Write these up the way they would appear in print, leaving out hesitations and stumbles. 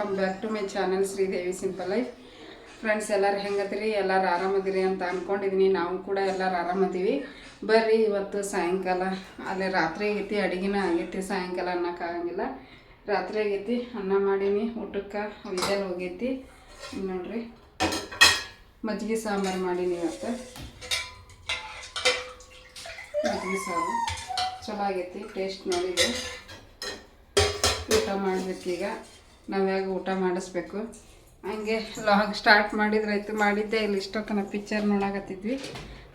Welcome back to my channel Sridevi simple life. Friends, ಎಲ್ಲರೂ ಹೆಂಗದಿರಿ? ಎಲ್ಲರೂ ಆರಾಮದಿರಿ ಅಂತ ಅಂದ್ಕೊಂಡಿದ್ದೀನಿ. ನಾವು ಕೂಡ ಎಲ್ಲರೂ ಆರಾಮದೀವಿ. ಬರ್ರಿ, ಇವತ್ತು ಸಾಯಂಕಾಲ ಅಲ್ಲೇ ರಾತ್ರಿ ಆಗೈತಿ, ಅಡುಗೆನ ಆಗೈತಿ. ಸಾಯಂಕಾಲ ಅನ್ನೋಕ್ಕಾಗಂಗಿಲ್ಲ, ರಾತ್ರಿ ಆಗೈತಿ. ಅನ್ನ ಮಾಡೀನಿ, ಊಟಕ್ಕೆ ವಿಜಲ್ ಹೋಗೈತಿ. ನೋಡ್ರಿ, ಮಜ್ಜಿಗೆ ಸಾಂಬಾರು ಮಾಡೀನಿ. ಇವತ್ತು ಮಜ್ಜಿಗೆ ಸಾರು ಚಲೋ ಆಗೈತಿ, ಟೇಸ್ಟ್ ನೋಡಿದೆ. ಊಟ ಮಾಡಬೇಕೀಗ. ನಾವ್ಯಾಗ ಊಟ ಮಾಡಿಸ್ಬೇಕು. ಹಂಗೆ ಲಾಗ್ ಸ್ಟಾರ್ಟ್ ಮಾಡಿದ್ರಾಯ್ತು. ಮಾಡಿದ್ದೆ ಇಲ್ಲಿ ಇಷ್ಟೊತ್ತನ ಪಿಕ್ಚರ್ ನೋಡಾಕತ್ತಿದ್ವಿ.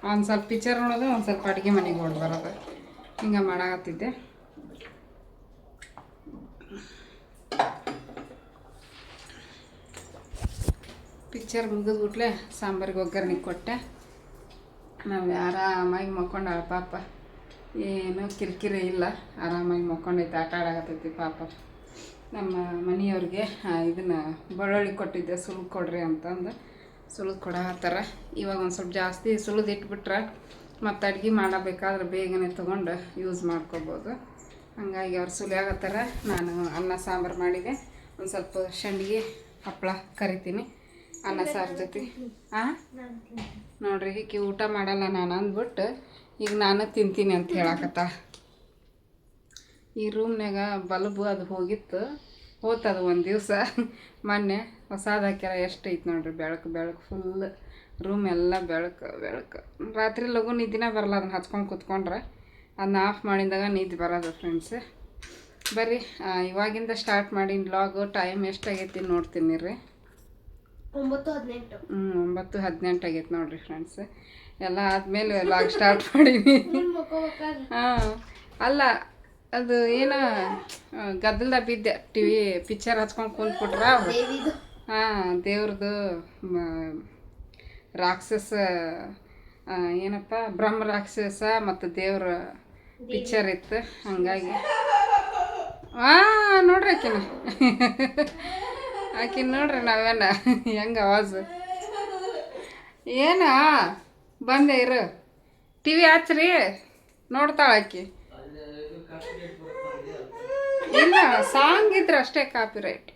ಒಂದು ಸ್ವಲ್ಪ ಪಿಕ್ಚರ್ ನೋಡೋದು, ಒಂದು ಸ್ವಲ್ಪ ಅಡುಗೆ ಮನೆಗೆ ಓಡಿ ಬರೋದು, ಹಿಂಗೆ ಮಾಡಾಕತ್ತಿದ್ದೆ. ಪಿಕ್ಚರ್ ಮುಗಿದ್ಬಿಟ್ಲೆ ಸಾಂಬಾರಿಗೆ ಒಗ್ಗರಣೆ ಕೊಟ್ಟೆ. ನಾವು ಆರಾಮಾಗಿ ಮಕ್ಕೊಂಡಾಳ ಪಾಪ, ಏನೂ ಕಿರಿಕಿರಿ ಇಲ್ಲ, ಆರಾಮಾಗಿ ಮಕ್ಕೊಂಡೈತೆ, ಆಟ ಆಡಾಕತ್ತೈತಿ ಪಾಪ. ನಮ್ಮ ಮನೆಯವ್ರಿಗೆ ಇದನ್ನು ಬೆಳ್ಳುಳ್ಳಿ ಕೊಟ್ಟಿದ್ದೆ, ಸುಲಿದು ಕೊಡ್ರಿ ಅಂತಂದು ಸುಲಿದು ಕೊಡತ್ತಾರ. ಇವಾಗ ಒಂದು ಸ್ವಲ್ಪ ಜಾಸ್ತಿ ಸುಲಿದು ಇಟ್ಬಿಟ್ರೆ ಮತ್ತು ಅಡುಗೆ ಮಾಡಬೇಕಾದ್ರೆ ಬೇಗನೆ ತೊಗೊಂಡು ಯೂಸ್ ಮಾಡ್ಕೋಬೋದು. ಹಾಗಾಗಿ ಅವ್ರು ಸುಲಿಯಾಗತ್ತಾರ. ನಾನು ಅನ್ನ ಸಾಂಬಾರು ಮಾಡಿದೆ. ಒಂದು ಸ್ವಲ್ಪ ಸಂಡಿಗೆ ಹಪ್ಪಳ ಕರಿತೀನಿ ಅನ್ನ ಸಾರು ಜೊತೆ. ನೋಡ್ರಿ, ಹೀಗೆ ಊಟ ಮಾಡಲ್ಲ ನಾನು ಅಂದ್ಬಿಟ್ಟು ಈಗ ನಾನು ತಿಂತೀನಿ ಅಂತ ಹೇಳಕತ್ತ. ಈ ರೂಮ್ನಾಗ ಬಲ್ಬು ಅದು ಹೋಗ್ತದ ಒಂದು ದಿವಸ. ಮೊನ್ನೆ ಹೊಸದು ಹಾಕ್ಯಾರ. ಎಷ್ಟು ಐತೆ ನೋಡ್ರಿ, ಬೆಳಕು ಫುಲ್ ರೂಮ್ ಎಲ್ಲ ಬೆಳಕು. ರಾತ್ರಿ ಲಘು ನಿದ್ದಿನ ಬರಲ್ಲ, ಅದನ್ನ ಹಚ್ಕೊಂಡು ಕೂತ್ಕೊಂಡ್ರೆ. ಅದನ್ನ ಆಫ್ ಮಾಡಿದಾಗ ನಿದ್ದೆ ಬರೋದು. ಫ್ರೆಂಡ್ಸ್, ಬರ್ರಿ ಇವಾಗಿಂದ ಸ್ಟಾರ್ಟ್ ಮಾಡಿ ವ್ಲಾಗು. ಟೈಮ್ ಎಷ್ಟಾಗೈತಿ ನೋಡ್ತೀನಿ ರೀ. 9:18 ಆಗೈತೆ ನೋಡ್ರಿ ಫ್ರೆಂಡ್ಸ್. ಎಲ್ಲ ಆದಮೇಲೆ ವ್ಲಾಗ್ ಸ್ಟಾರ್ಟ್ ಮಾಡೀನಿ. ಅಲ್ಲ, ಅದು ಏನೋ ಗದ್ದಲ್ದಾಗ ಬಿದ್ದೆ. ಪಿಕ್ಚರ್ ಹಚ್ಕೊಂಡು ಕುಂತ್ಬಿಟ್ರ ಅವರು. ದೇವ್ರದ್ದು ರಾಕ್ಷಸ, ಏನಪ್ಪ, ಬ್ರಹ್ಮ ರಾಕ್ಷಸ ಮತ್ತು ದೇವ್ರ ಪಿಕ್ಚರ್ ಇತ್ತು. ಹಂಗಾಗಿ ನೋಡ್ರಿ ಆಕಿನ ನೋಡ್ರಿ. ನಾವೇನ ಹೆಂಗೆ ಆವಾಜು ಏನ ಬಂದೆ ಇರು, TV ಹಚ್ಚ್ರಿ, ನೋಡ್ತಾಳ ಆಕಿ. ಇಲ್ಲ, ಸಾಂಗ್ ಇದ್ರೆ ಅಷ್ಟೇ ಕಾಪಿರೈಟ್.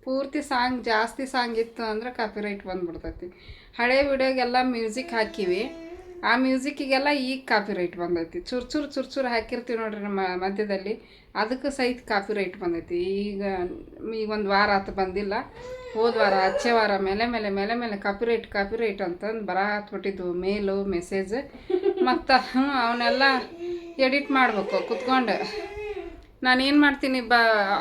ಪೂರ್ತಿ ಸಾಂಗ್, ಜಾಸ್ತಿ ಸಾಂಗ್ ಇತ್ತು ಅಂದ್ರೆ ಕಾಪಿರೈಟ್ ಬಂದ್ಬಿಡ್ತೈತಿ. ಹಳೆ ವಿಡಿಯೋಗೆಲ್ಲ ಮ್ಯೂಸಿಕ್ ಹಾಕಿವಿ, ಆ ಮ್ಯೂಸಿಕ್ಕಿಗೆಲ್ಲ ಈಗ ಕಾಪಿರೈಟ್ ಬಂದೈತಿ. ಚೂರು ಹಾಕಿರ್ತೀವಿ ನೋಡ್ರಿ ನಮ್ಮ ಮಧ್ಯದಲ್ಲಿ, ಅದಕ್ಕೆ ಸಹಿತ ಕಾಪಿರೈಟ್ ಬಂದೈತಿ. ಈಗ ಒಂದು ವಾರ ಆತು ಬಂದಿಲ್ಲ. ಹೋದ ವಾರ, ಹಚ್ಚೆ ವಾರ ಮೇಲೆ ಕಾಪಿರೈಟ್ ಅಂತಂದು ಬರಾತ್ಬಿಟ್ಟಿದ್ವು ಮೇಲು ಮೆಸೇಜ್. ಮತ್ತು ಅವನ್ನೆಲ್ಲ ಎಡಿಟ್ ಮಾಡಬೇಕು ಕುತ್ಕೊಂಡು. ನಾನೇನು ಮಾಡ್ತೀನಿ,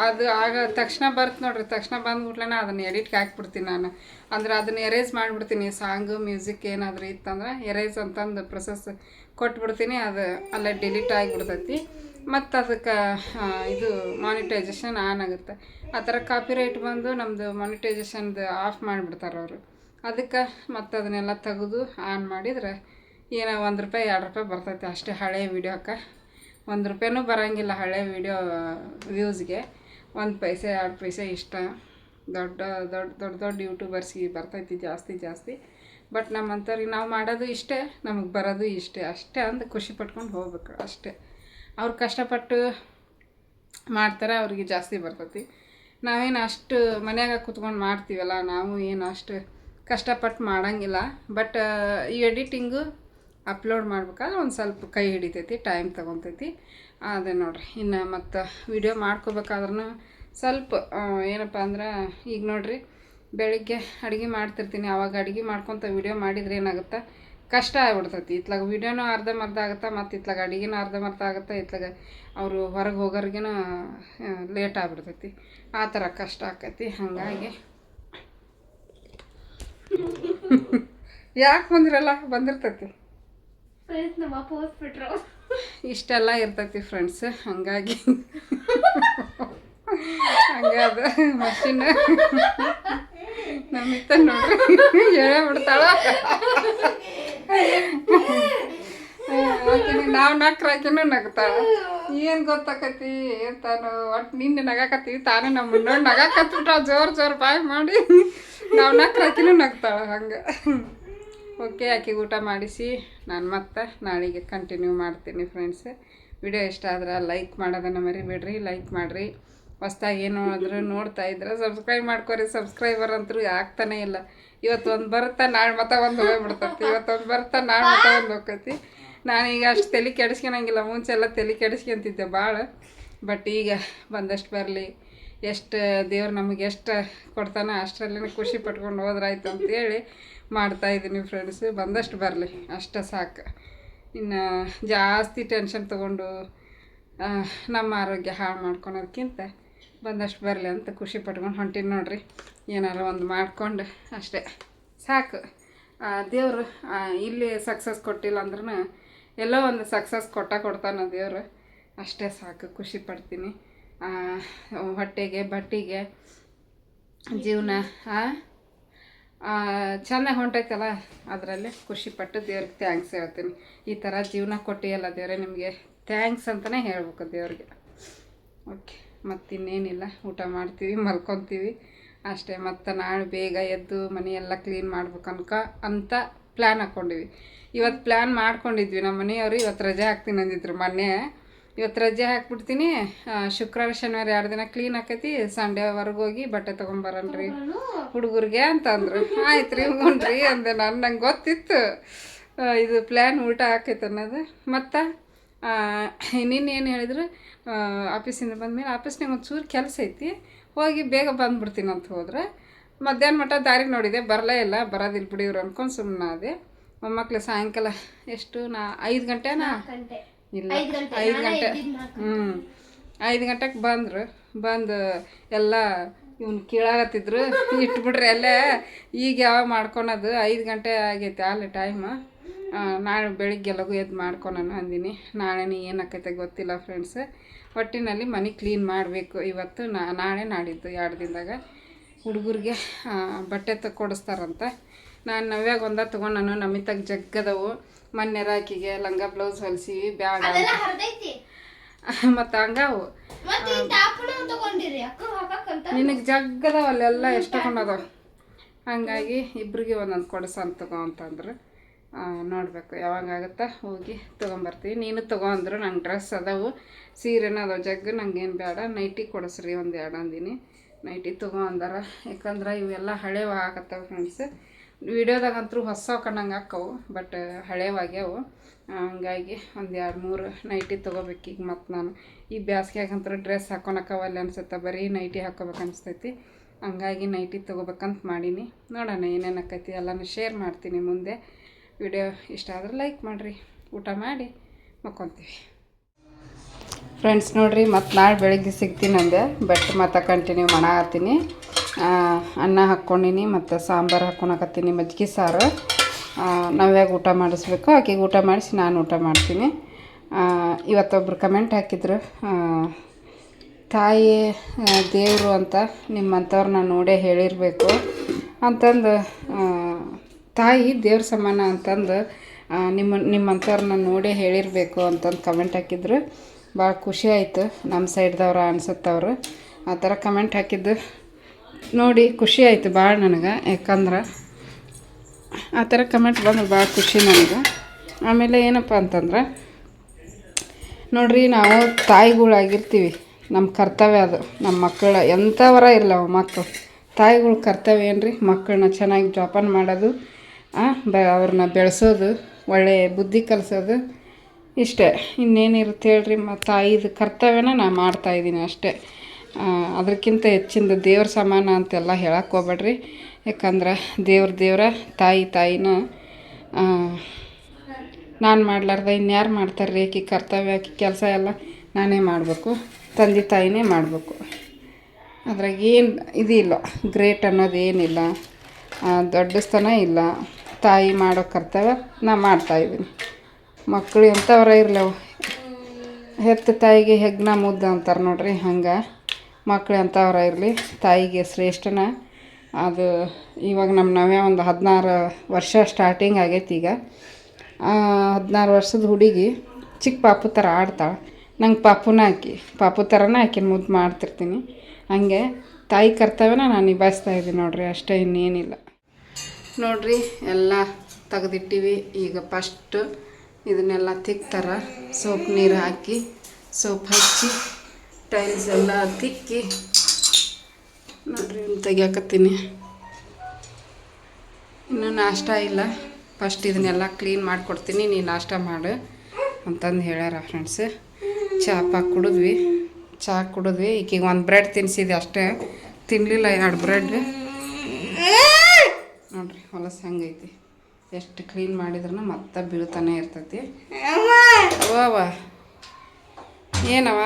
ಅದು ಆಗ ತಕ್ಷಣ ಬರುತ್ತೆ ನೋಡ್ರಿ. ತಕ್ಷಣ ಬಂದ್ಬಿಟ್ಲೆ ಅದನ್ನು ಎಡಿಟ್ಗೆ ಹಾಕ್ಬಿಡ್ತೀನಿ ನಾನು. ಅಂದ್ರೆ ಅದನ್ನು ಎರೇಸ್ ಮಾಡಿಬಿಡ್ತೀನಿ. ಸಾಂಗು ಮ್ಯೂಸಿಕ್ ಏನಾದರೂ ಇತ್ತಂದ್ರೆ ಎರೇಸ್ ಅಂತಂದು ಪ್ರೊಸೆಸ್ ಕೊಟ್ಬಿಡ್ತೀನಿ. ಅದು ಅಲ್ಲೇ ಡಿಲೀಟ್ ಆಗಿಬಿಡ್ತೈತಿ. ಮತ್ತು ಅದಕ್ಕೆ ಇದು ಮಾನಿಟೈಸೇಷನ್ ಆನ್ ಆಗುತ್ತೆ. ಆ ಥರ ಕಾಪಿರೈಟ್ ಬಂದು ನಮ್ಮದು ಮಾನಿಟೈಸೇಷನ್ದು ಆಫ್ ಮಾಡಿಬಿಡ್ತಾರೆ ಅವರು. ಅದಕ್ಕೆ ಮತ್ತು ಅದನ್ನೆಲ್ಲ ತೆಗೆದು ಆನ್ ಮಾಡಿದ್ರೆ ಏನೋ ₹1 ₹2 ಬರ್ತೈತೆ ಅಷ್ಟೇ. ಹಳೆ ವೀಡಿಯೋಕ್ಕೆ ₹1 ಬರೋಂಗಿಲ್ಲ. ಹಳೆ ವೀಡಿಯೋ ವ್ಯೂಸ್ಗೆ 1 ಪೈಸೆ 2 ಪೈಸೆ ಇಷ್ಟ. ದೊಡ್ಡ ಯೂಟ್ಯೂಬರ್ಸ್ಗೆ ಬರ್ತೈತಿ ಜಾಸ್ತಿ. ಬಟ್ ನಮ್ಮಂಥವ್ರಿಗೆ ನಾವು ಮಾಡೋದು ಇಷ್ಟೇ, ನಮಗೆ ಬರೋದು ಅಷ್ಟೇ ಅಂದು ಖುಷಿ ಪಟ್ಕೊಂಡು ಹೋಗ್ಬೇಕು ಅಷ್ಟೇ. ಅವ್ರು ಕಷ್ಟಪಟ್ಟು ಮಾಡ್ತಾರೆ, ಅವ್ರಿಗೆ ಜಾಸ್ತಿ ಬರ್ತೈತಿ. ನಾವೇನು ಅಷ್ಟು ಮನ್ಯಾಗ ಕೂತ್ಕೊಂಡು ಮಾಡ್ತೀವಲ್ಲ, ನಾವು ಏನು ಅಷ್ಟು ಕಷ್ಟಪಟ್ಟು ಮಾಡೋಂಗಿಲ್ಲ. ಬಟ್ ಈ ಎಡಿಟಿಂಗು ಅಪ್ಲೋಡ್ ಮಾಡ್ಬೇಕಾದ್ರೆ ಒಂದು ಸ್ವಲ್ಪ ಕೈ ಹಿಡಿತೈತಿ, ಟೈಮ್ ತೊಗೊತೈತಿ. ಅದೇ ನೋಡ್ರಿ. ಇನ್ನು ಮತ್ತು ವಿಡಿಯೋ ಮಾಡ್ಕೋಬೇಕಾದ್ರೂ ಸ್ವಲ್ಪ ಏನಪ್ಪ ಅಂದ್ರೆ, ಈಗ ನೋಡ್ರಿ, ಬೆಳಿಗ್ಗೆ ಅಡುಗೆ ಮಾಡ್ತಿರ್ತೀನಿ. ಆವಾಗ ಅಡುಗೆ ಮಾಡ್ಕೊತ ವಿಡಿಯೋ ಮಾಡಿದ್ರೆ ಏನಾಗುತ್ತೆ, ಕಷ್ಟ ಆಗ್ಬಿಡ್ತೈತಿ. ಇತ್ಲಾಗ ವಿಡಿಯೋನೂ ಅರ್ಧಂಬರ್ಧ ಆಗುತ್ತೆ, ಮತ್ತು ಇತ್ಲಾಗ ಅಡುಗೆನೂ ಅರ್ಧಂಬರ್ಧ ಆಗುತ್ತೆ. ಇತ್ಲಾಗ ಅವರು ಹೊರಗೆ ಹೋಗೋರಿಗೇನು ಲೇಟ್ ಆಗಿಬಿಡ್ತೈತಿ. ಆ ಥರ ಕಷ್ಟ ಆಕೈತಿ. ಹಾಗಾಗಿ ಯಾಕೆ ಬಂದಿರಲ್ಲ, ಬಂದಿರ್ತೈತಿ. ಇಷ್ಟೆಲ್ಲ ಇರ್ತೈತಿ ಫ್ರೆಂಡ್ಸ್. ಹಂಗಾಗಿ ಹಂಗಾದ ಮಷಿನ್ ನಮ್ಮಿತ್ತ ನೋಡ್ರಿ ಹೇಳೇ ಬಿಡ್ತಾಳ. ನಾವು ನಕ್ರಾಕಿನೂ ನಗ್ತಾಳ. ಏನು ಗೊತ್ತಾಕತಿ ತಾನು ಒಟ್ಟು ನಿನ್ನೆ ನಗಾಕತ್ತೀವಿ, ತಾನೇ ನಮ್ಮ ನೋಡಿ ನಗಾಕತ್ಬಿಟ್ಟ ಜೋರು ಬಾಯ್ ಮಾಡಿ. ನಾವು ನಕ್ರಾಕಿನೂ ನಗ್ತಾಳ ಹಂಗೆ. ಓಕೆ, ಆಕೆಗೆ ಊಟ ಮಾಡಿಸಿ ನಾನು ಮತ್ತೆ ನಾಳೆಗೆ ಕಂಟಿನ್ಯೂ ಮಾಡ್ತೀನಿ ಫ್ರೆಂಡ್ಸ್. ವಿಡಿಯೋ ಇಷ್ಟ ಆದ್ರೆ ಲೈಕ್ ಮಾಡೋದನ್ನು ಮರಿಬೇಡ್ರಿ. ಲೈಕ್ ಮಾಡಿರಿ, ಹೊಸ್ದಾಗಿ ಏನು ಆದರೂ ನೋಡ್ತಾ ಇದ್ರೆ ಸಬ್ಸ್ಕ್ರೈಬ್ ಮಾಡ್ಕೊರಿ. ಸಬ್ಸ್ಕ್ರೈಬರ್ ಅಂತೂ ಆಗ್ತಾನೇ ಇಲ್ಲ. ಇವತ್ತು ಒಂದು ಬರುತ್ತಾ ನಾಳೆ ಮತ್ತೆ ಒಂದು ಹೋಗ್ಬಿಡ್ತೈತಿ, ಇವತ್ತೊಂದು ಬರುತ್ತಾ ನಾಳೆ ಮತ್ತೆ ಒಂದು ಹೋಗ್ತೈತಿ. ನಾನೀಗ ಅಷ್ಟು ತಲೆ ಕೆಡಿಸ್ಕೊಳಂಗಿಲ್ಲ, ಮುಂಚೆ ಎಲ್ಲ ತಲೆ ಕೆಡಿಸ್ಕೊಂತಿದ್ದೆ ಭಾಳ. ಬಟ್ ಈಗ ಬಂದಷ್ಟು ಬರಲಿ, ಎಷ್ಟು ದೇವ್ರು ನಮಗೆ ಎಷ್ಟು ಕೊಡ್ತಾನೆ ಅಷ್ಟರಲ್ಲೇ ಖುಷಿ ಪಟ್ಕೊಂಡು ಹೋದ್ರಾಯ್ತು ಅಂತೇಳಿ ಮಾಡ್ತಾಯಿದ್ದೀನಿ ಫ್ರೆಂಡ್ಸ್. ಬಂದಷ್ಟು ಬರಲಿ ಅಷ್ಟೇ ಸಾಕು. ಇನ್ನು ಜಾಸ್ತಿ ಟೆನ್ಷನ್ ತೊಗೊಂಡು ನಮ್ಮ ಆರೋಗ್ಯ ಹಾಳು ಮಾಡ್ಕೊಳೋದಕ್ಕಿಂತ ಬಂದಷ್ಟು ಬರಲಿ ಅಂತ ಖುಷಿ ಪಟ್ಕೊಂಡು ಹೊಂಟೀನಿ ನೋಡ್ರಿ. ಏನಾರು ಒಂದು ಮಾಡ್ಕೊಂಡು ಅಷ್ಟೇ ಸಾಕು. ದೇವರು ಇಲ್ಲಿ ಸಕ್ಸಸ್ ಕೊಟ್ಟಿಲ್ಲ ಅಂದ್ರೂ ಎಲ್ಲೋ ಒಂದು ಸಕ್ಸಸ್ ಕೊಡ್ತಾನೆ ದೇವರು. ಅಷ್ಟೇ ಸಾಕು, ಖುಷಿ ಪಡ್ತೀನಿ. ಹೊಟ್ಟೆಗೆ ಬಟ್ಟೆಗೆ ಜೀವನ ಚೆನ್ನಾಗಿ ಹೊಂಟೈತಲ್ಲ, ಅದರಲ್ಲಿ ಖುಷಿಪಟ್ಟು ದೇವ್ರಿಗೆ ಥ್ಯಾಂಕ್ಸ್ ಹೇಳ್ತೀನಿ. ಈ ಥರ ಜೀವನ ಕೊಟ್ಟಿಯಲ್ಲ ದೇವರೇ, ನಿಮಗೆ ಥ್ಯಾಂಕ್ಸ್ ಅಂತಲೇ ಹೇಳ್ಬೇಕು ದೇವ್ರಿಗೆ. ಓಕೆ, ಮತ್ತಿನ್ನೇನಿಲ್ಲ, ಊಟ ಮಾಡ್ತೀವಿ, ಮಲ್ಕೊತೀವಿ ಅಷ್ಟೇ. ಮತ್ತು ನಾಳೆ ಬೇಗ ಎದ್ದು ಮನೆಯೆಲ್ಲ ಕ್ಲೀನ್ ಮಾಡ್ಬೇಕು ಅಂತ ಪ್ಲ್ಯಾನ್ ಹಾಕ್ಕೊಂಡಿವಿ. ಇವತ್ತು ಪ್ಲ್ಯಾನ್ ಮಾಡ್ಕೊಂಡಿದ್ವಿ, ನಮ್ಮ ಮನೆಯವರು ಇವತ್ತು ರಜೆ ಹಾಕ್ತೀನಿ ಅಂದಿದ್ರು ಮೊನ್ನೆ. ಇವತ್ತು ರಜೆ ಹಾಕ್ಬಿಡ್ತೀನಿ, ಶುಕ್ರವಾರ ಶನಿವಾರ 2 ದಿನ ಕ್ಲೀನ್ ಆಕೈತಿ, ಸಂಡೇವರೆಗೆ ಹೋಗಿ ಬಟ್ಟೆ ತೊಗೊಂಬರನ್ರಿ ಹುಡುಗರಿಗೆ ಅಂತಂದ್ರು. ಆಯ್ತು ರೀ ಹ್ಞೂನ್ರಿ ಅಂದೆ ನಾನು. ನಂಗೆ ಗೊತ್ತಿತ್ತು ಇದು ಪ್ಲ್ಯಾನ್ ಉಲ್ಟಾ ಆಕೈತೆ ಅನ್ನೋದು. ಮತ್ತು ನಿನ್ನೇನು ಹೇಳಿದ್ರು, ಆಫೀಸಿಂದ ಬಂದಮೇಲೆ ಆಫೀಸ್ನಾಗ ಒಂದು ಚೂರು ಕೆಲಸ ಐತಿ, ಹೋಗಿ ಬೇಗ ಬಂದುಬಿಡ್ತೀನಿ ಅಂತ ಹೋದ್ರೆ. ಮಧ್ಯಾಹ್ನ ಮಟ್ಟ ದಾರಿಗೆ ನೋಡಿದೆ, ಬರಲೇ ಇಲ್ಲ, ಬರೋದಿಲ್ಲ ಬಿಡಿ ಇವ್ರು ಅಂದ್ಕೊಂಡು ಸುಮ್ಮನೆ ಅದೇ. ಮೊಮ್ಮಕ್ಳು ಸಾಯಂಕಾಲ ಎಷ್ಟು 5 ಗಂಟೆನಾ ಇಲ್ಲ 5 ಗಂಟೆ 5 ಗಂಟೆಗೆ ಬಂದು ಎಲ್ಲ ಇವ್ನು ಕೀಳಾಗತ್ತಿದ್ರು. ಇಟ್ಬಿಡ್ರಿ ಅಲ್ಲೇ, ಈಗ ಯಾವ ಮಾಡ್ಕೊಳೋದು, 5 ಗಂಟೆ ಆಗೈತೆ ಅಲ್ಲಿ ಟೈಮ್. ನಾಳೆ ಬೆಳಿಗ್ಗೆ ಎಲ್ಲಗೂ ಎದ್ದು ಮಾಡ್ಕೊಳೋಣ ಅಂದಿನಿ. ನಾಳೆ ಏನಾಕೈತೆ ಗೊತ್ತಿಲ್ಲ ಫ್ರೆಂಡ್ಸ್. ಒಟ್ಟಿನಲ್ಲಿ ಮನೆ ಕ್ಲೀನ್ ಮಾಡಬೇಕು ಇವತ್ತು, ನಾಳೆ ನಾಡಿದ್ದು 2 ದಿನದಾಗ. ಹುಡುಗರಿಗೆ ಬಟ್ಟೆ ಕೊಡಿಸ್ತಾರಂತ. ನಾನು ನವ್ಯಾಗ ಒಂದ ತೊಗೊಂಡು ನಾನು ನಮಿತಾಗ ಜಗ್ಗದವು. ಮೊನ್ನೆ ರಾಕಿಗೆ ಲಂಗ ಬ್ಲೌಸ್ ಹೊಲಿಸಿವಿ, ಬ್ಯಾಡ ಮತ್ತು ಹಂಗಾವು ನಿನಗೆ ಜಗ್ಗದವ ಅಲ್ಲೆಲ್ಲ ಎಷ್ಟು ತಗೊಂಡದವ. ಹಾಗಾಗಿ ಇಬ್ರಿಗೆ ಒಂದೊಂದು ಕೊಡಿಸಂತ ತಗೋ ಅಂತಂದ್ರೆ ನೋಡಬೇಕು ಯಾವಾಗಾಗುತ್ತಾ ಹೋಗಿ ತೊಗೊಂಬರ್ತೀವಿ. ನೀನು ತಗೋ ಅಂದರು. ನಂಗೆ ಡ್ರೆಸ್ ಅದಾವು, ಸೀರೆನ ಅದಾವ ಜಗ್ಗು, ನಂಗೇನು ಬೇಡ, ನೈಟಿ ಕೊಡಿಸ್ರಿ ಒಂದು 2 ಅಂದಿನಿ. ನೈಟಿ ತಗೋ ಅಂದಾರ, ಯಾಕಂದ್ರೆ ಇವೆಲ್ಲ ಹಳೇವ ಆಗತ್ತವ ಫ್ರೆಂಡ್ಸ್. ವಿಡಿಯೋದಾಗಂತೂ ಹೊಸವು ಕಣ್ಣಂಗೆ ಹಾಕವು, ಬಟ್ ಹಳೇವಾಗ್ಯಾವು. ಹಂಗಾಗಿ ಒಂದು 2-3 ನೈಟಿ ತೊಗೋಬೇಕು ಈಗ. ಮತ್ತು ನಾನು ಈ ಬ್ಯಾಸ್ಗ್ಯಾಗಂತೂ ಡ್ರೆಸ್ ಹಾಕೊಳಕ್ಕವಲ್ಲ ಅನ್ಸುತ್ತೆ, ಬರೀ ನೈಟಿ ಹಾಕೋಬೇಕು ಅನಿಸ್ತೈತಿ. ಹಂಗಾಗಿ ನೈಟಿ ತೊಗೋಬೇಕಂತ ಮಾಡೀನಿ. ನೋಡೋಣ ಏನೇನು ಆಕೈತಿ ಎಲ್ಲನೂ ಶೇರ್ ಮಾಡ್ತೀನಿ ಮುಂದೆ. ವಿಡಿಯೋ ಇಷ್ಟ ಆದ್ರೆ ಲೈಕ್ ಮಾಡಿರಿ. ಊಟ ಮಾಡಿ ಮಕ್ಕೊತೀವಿ ಫ್ರೆಂಡ್ಸ್. ನೋಡಿರಿ, ಮತ್ತು ನಾಳೆ ಬೆಳಗ್ಗೆ ಸಿಗ್ತೀನಿ ಅಂದೆ, ಬಟ್ ಮತ್ತು ಕಂಟಿನ್ಯೂ ಮಾಡಾಕತ್ತೀನಿ. ಅನ್ನ ಹಾಕ್ಕೊಂಡಿನಿ, ಮತ್ತು ಸಾಂಬಾರು ಹಾಕ್ಕೊಳಕತ್ತೀನಿ, ಮಜ್ಜಿಗೆ ಸಾರು. ನಾವ್ಯಾಗ ಊಟ ಮಾಡಿಸ್ಬೇಕು, ಆಕೆಗೆ ಊಟ ಮಾಡಿಸಿ ನಾನು ಊಟ ಮಾಡ್ತೀನಿ. ಇವತ್ತೊಬ್ರು ಕಮೆಂಟ್ ಹಾಕಿದ್ರು, ತಾಯಿ ದೇವರು ಅಂತ ನಿಮ್ಮಂಥವ್ರನ್ನ ನೋಡೇ ಹೇಳಿರಬೇಕು ಅಂತಂದು, ತಾಯಿ ದೇವ್ರ ಸಮಾನ ಅಂತಂದು ನಿಮ್ಮಂಥವ್ರನ್ನ ನೋಡೇ ಹೇಳಿರಬೇಕು ಅಂತಂದು ಕಮೆಂಟ್ ಹಾಕಿದ್ರು. ಭಾಳ ಖುಷಿ ಆಯಿತು. ನಮ್ಮ ಸೈಡ್ದವ್ರು ಅನ್ಸುತ್ತವ್ರು ಆ ಥರ ಕಮೆಂಟ್ ಹಾಕಿದ್ದು ನೋಡಿ ಖುಷಿ ಆಯಿತು ಭಾಳ ನನಗೆ. ಯಾಕಂದ್ರೆ ಆ ಥರ ಕಮೆಂಟ್ ಬಂದ್ರೆ ಭಾಳ ಖುಷಿ ನನಗೆ. ಆಮೇಲೆ ಏನಪ್ಪ ಅಂತಂದ್ರೆ ನೋಡಿರಿ, ನಾವು ತಾಯಿಗಳಾಗಿರ್ತೀವಿ, ನಮ್ಮ ಕರ್ತವ್ಯ ಅದು. ನಮ್ಮ ಮಕ್ಕಳ ಎಂಥವರ ಇರಲ್ಲ ಮಕ್ಕಳು, ತಾಯಿಗಳ ಕರ್ತವ್ಯ ಏನು ರೀ, ಮಕ್ಕಳನ್ನ ಚೆನ್ನಾಗಿ ಜೋಪಾನ ಮಾಡೋದು, ಅವ್ರನ್ನ ಬೆಳೆಸೋದು, ಒಳ್ಳೆಯ ಬುದ್ಧಿ ಕಲಿಸೋದು, ಇಷ್ಟೇ. ಇನ್ನೇನಿರುತ್ತೆ ಹೇಳ್ರಿ. ಮತ್ತು ತಾಯಿದು ಕರ್ತವ್ಯನ ನಾನು ಮಾಡ್ತಾಯಿದ್ದೀನಿ ಅಷ್ಟೇ. ಅದಕ್ಕಿಂತ ಹೆಚ್ಚಿಂದ ದೇವ್ರ ಸಮಾನ ಅಂತೆಲ್ಲ ಹೇಳಕ್ಕೆ ಹೋಗ್ಬೇಡ್ರಿ. ಯಾಕಂದ್ರೆ ದೇವ್ರ ತಾಯಿನ ನಾನು ಮಾಡ್ಲಾರ್ದ ಇನ್ಯಾರು ಮಾಡ್ತಾರೆ? ಆಕಿ ಕರ್ತವ್ಯ, ಆಕಿ ಕೆಲಸ ಎಲ್ಲ ನಾನೇ ಮಾಡಬೇಕು, ತಂದೆ ತಾಯಿನೇ ಮಾಡಬೇಕು. ಅದ್ರಾಗ ಏನು ಇದಿಲ್ಲ, ಗ್ರೇಟ್ ಅನ್ನೋದು ಏನಿಲ್ಲ, ದೊಡ್ಡಸ್ತನ ಇಲ್ಲ. ತಾಯಿ ಮಾಡೋ ಕರ್ತವ್ಯ ನಾ ಮಾಡ್ತಾಯಿದ್ದೀನಿ. ಮಕ್ಕಳು ಎಂಥವರ ಇರಲವು, ಹೆತ್ತ ತಾಯಿಗೆ ಹೆಗ್ನ ಮುದ್ದ ಅಂತಾರೆ ನೋಡ್ರಿ, ಹಂಗೆ ಮಕ್ಕಳು ಎಂಥವರ ಇರಲಿ ತಾಯಿಗೆ ಶ್ರೇಷ್ಠನ. ಅದು ಇವಾಗ ನಮ್ಮ ನವ್ಯ ಒಂದು 16 ವರ್ಷ ಸ್ಟಾರ್ಟಿಂಗ್ ಆಗೈತಿ. ಈಗ 16 ವರ್ಷದ ಹುಡುಗಿ ಚಿಕ್ಕ ಪಾಪು ಥರ ಆಡ್ತಾಳೆ. ನಂಗೆ ಪಾಪು ಥರನೇ ಆಕಿನ ಮುದ್ದು ಮಾಡ್ತಿರ್ತೀನಿ. ಹಾಗೆ ತಾಯಿ ಕರ್ತವ್ಯನ ನಾನು ನಿಭಾಯಿಸ್ತಾಯಿದ್ದೀನಿ ನೋಡ್ರಿ, ಅಷ್ಟೇ, ಇನ್ನೇನಿಲ್ಲ. ನೋಡ್ರಿ, ಎಲ್ಲ ತೆಗೆದಿಟ್ಟಿವಿ. ಈಗ ಫಸ್ಟು ಇದನ್ನೆಲ್ಲ ತಿಕ್ತಾರ, ಸೋಪ್ ನೀರು ಹಾಕಿ ಸೋಪ್ ಹಚ್ಚಿ ಟೈಲ್ಸ್ ಎಲ್ಲ ತಿಕ್ಕಿ ನೋಡ್ರಿ ತೆಗಿಯಾಕತ್ತೀನಿ. ಇನ್ನೂ ನಾಷ್ಟ ಇಲ್ಲ, ಫಸ್ಟ್ ಇದನ್ನೆಲ್ಲ ಕ್ಲೀನ್ ಮಾಡಿಕೊಡ್ತೀನಿ, ನೀನು ನಾಷ್ಟ ಮಾಡು ಅಂತಂದು ಹೇಳ್ಯಾರ ಫ್ರೆಂಡ್ಸ್. ಚಹಾ ಕುಡಿದ್ವಿ. ಈಗೀಗ ಒಂದು ಬ್ರೆಡ್ ತಿನ್ನಿಸಿದೆ ಅಷ್ಟೇ, ತಿನ್ನಲಿಲ್ಲ 2 ಬ್ರೆಡ್. ನೋಡ್ರಿ ಹೊಲಸು ಹೆಂಗೈತಿ, ಎಷ್ಟು ಕ್ಲೀನ್ ಮಾಡಿದ್ರೂ ಮತ್ತೆ ಬೀಳ್ತಾನೆ ಇರ್ತೈತಿ. ಅವ್ವ ಏನವ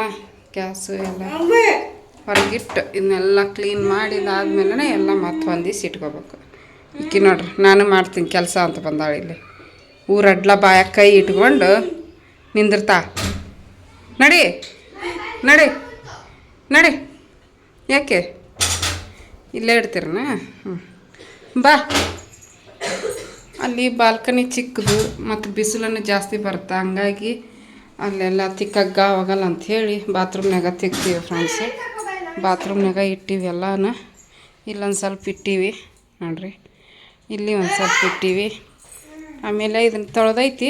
ಗ್ಯಾಸು ಎಲ್ಲ ಹೊರಗಿಟ್ಟು ಇದನ್ನೆಲ್ಲ ಕ್ಲೀನ್ ಮಾಡಿದಾದ್ಮೇಲೆ ಎಲ್ಲ ಮತ್ತೆ ಹೊಂದಿಸಿ ಇಟ್ಕೋಬೇಕು. ಈಕಿ ನೋಡ್ರಿ ನಾನು ಮಾಡ್ತೀನಿ ಕೆಲಸ ಅಂತ ಬಂದಾಳೆ ಇಲ್ಲಿ. ಊರಡ್ಲ ಬಾಯ ಕೈ ಇಟ್ಕೊಂಡು ನಿಂದಿರ್ತಾ. ನಡಿ ನಡಿ ನಡಿ, ಯಾಕೆ ಇಲ್ಲೇ ಇಡ್ತೀರನ? ಬಾ. ಅಲ್ಲಿ ಬಾಲ್ಕನಿ ಚಿಕ್ಕದು ಮತ್ತು ಬಿಸಿಲನ್ನು ಜಾಸ್ತಿ ಬರುತ್ತೆ, ಹಂಗಾಗಿ ಅಲ್ಲೆಲ್ಲ ತಿಕ್ಕಗ್ಗ ಹೋಗಲ್ಲ ಅಂಥೇಳಿ ಬಾತ್ರೂಮ್ನಾಗ ತಿಕ್ತೀವಿ ಫ್ರೆಂಡ್ಸ್. ಬಾತ್ರೂಮ್ನಾಗ ಇಟ್ಟೀವಿ ಎಲ್ಲನೂ. ಇಲ್ಲೊಂದು ಸ್ವಲ್ಪ ಇಟ್ಟೀವಿ ನೋಡ್ರಿ, ಇಲ್ಲಿ ಒಂದು ಸ್ವಲ್ಪ ಇಟ್ಟೀವಿ. ಆಮೇಲೆ ಇದನ್ನು ತೊಳೆದೈತಿ,